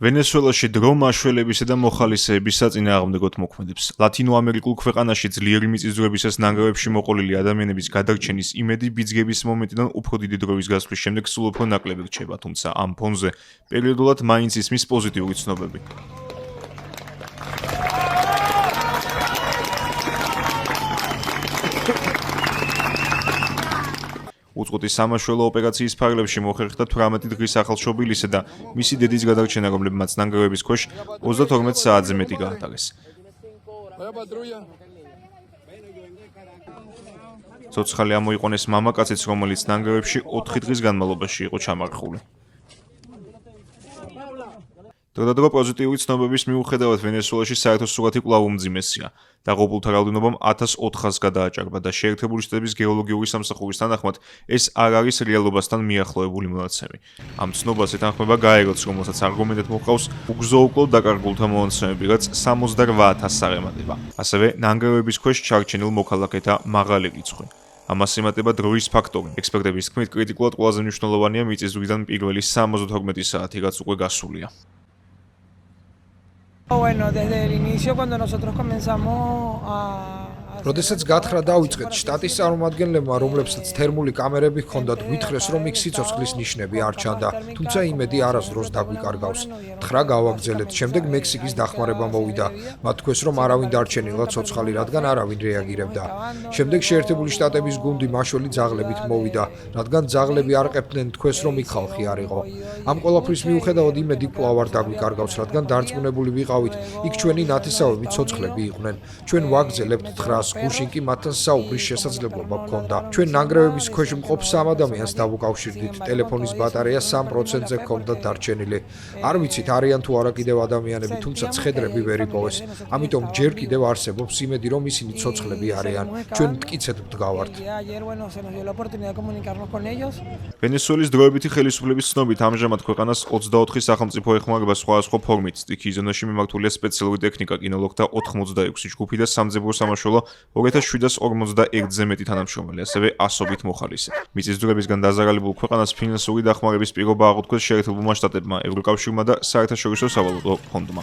ვენესუელაში დრო მაშველებისა და მოხალისეების საწინააღმდეგოდ მოქმედებს. ლათინო ამერიკულ ქვეყანაში ძლიერი მიწისძვრებისას ნანგრევებში მოყოლილი ადამიანების გადარჩენის იმედი ბიძგების მომენტიდან უფრო დიდი დროის გასვლის შემდეგ სულ უფრო ნაკლები რჩება, თუმცა ამ ფონზე პერიოდულად მაინც ისმის პოზიტიური ცნობები. უწყვეტი სამაშველო ოპერაციის ფარგლებში მოხერხდა 18 დღის ახალშობილისა და მისი დედის გადარჩენა, რომლებმაც ნანგრევების ქვეშ 32 საათზე მეტი გაატარეს. ცოცხალი ამოიყვანეს მამაკაციც, რომელიც ნანგრევებში 4 დღის განმავლობაში იყო ჩამარხული. დროდადრო პოზიტიური ცნობების მიუხედავად ვენესუელაში საერთო სურათი კვლავ უმძიმესია. დაღუპულთა რაოდენობამ 1400-ს გადააჭარბა და შეერთებული შტატების გეოლოგიური სამსახურის თანახმად ეს არ არის რეალობასთან მიახლოებული მონაცემი. ამ ცნობას ეთანხმება გაეროც, რომელსაც არგუმენტად მოჰყავს უგზო-უკვლოდ დაკარგულთა მონაცემები, რაც 78,000-ს აღემატება. ასევე ნანგრევების ქვეშ ჩარჩენილ მოქალაქეთა მაღალი რიცხვი. ამას ემატება დროის ფაქტორი. ექსპერტების თქმით, კრიტიკულად ყველაზე მნიშვნელოვანია მიწისძვრიდან პირველი 72 საათი, რაც უკვე გასულია. Bueno, desde el inicio cuando nosotros comenzamos a როდესაც გათხრა დაიწყეთ შტატის წარმომადგენლებმა, რომლებსაც თერმული კამერები ჰქონდათ, გვითხრეს, რომ იქ სიცოცხლის ნიშნები არ ჩანდა, თუმცა იმედი არასდროს დაგვიკარგავს. თხრა გავაგრძელეთ, შემდეგ მექსიკის დახმარება მოვიდა. მათ თქვეს, რომ არავინ დარჩენილა ცოცხალი, რადგან არავინ რეაგირებდა. შემდეგ შეერთებული შტატების გუნდი მაშველი ძაღლებით მოვიდა, რადგან ძაღლები არ ყოფდნენ, თქვეს, რომ იქ ხალხი არ იყო. ამ ყველაფრის მიუხედავად იმედი კვლავ არ დაგვიკარგავს, რადგან დარწმუნებული ვიყავით, იქ ჩვენი ნათესავები ცოცხლები იყვნენ. ჩვენ ვაგრძელებთ თხრას. გუშინ კი მათთან საუბრის შესაძლებლობა გქონდა. ჩვენ ნანგრევების ქვეშ მყოფ 3 ადამიანს დავუკავშირდით. ტელეფონის ბატარეა 3%-ზე გქონდა დარჩენილი. არ ვიცით არიან თუ არა კიდევ ადამიანები, თუმცა ცხედრები ვერ იპოვეს. ამიტომ ჯერ კიდევ არსებობს იმედი, რომ ისინი ცოცხლები არიან. ჩვენ მტკიცედ ვდგავართ. ვენესუელის დროებითი ხელისუფლების ცნობით ამჟამად ქვეყანას 24 სახელმწიფო ეხმარება სხვადასხვა ფორმით. სტიქიის ზონაში მიმართულია სპეციალური ტექნიკა, კინოლოგთა 86 ჯგუფი და სამძებრო სამაშველო 2741-ზე მეტი თანამშრომელი, ასევე ასობით მოხალისე. მიწისძვრებისგან დაზარალებულ ქვეყანას ფინანსური დახმარების პირობა აღუთქვეს შეერთებულმა შტატებმა, ევროკავშირმა და საერთაშორისო სავალუტო ფონდმა.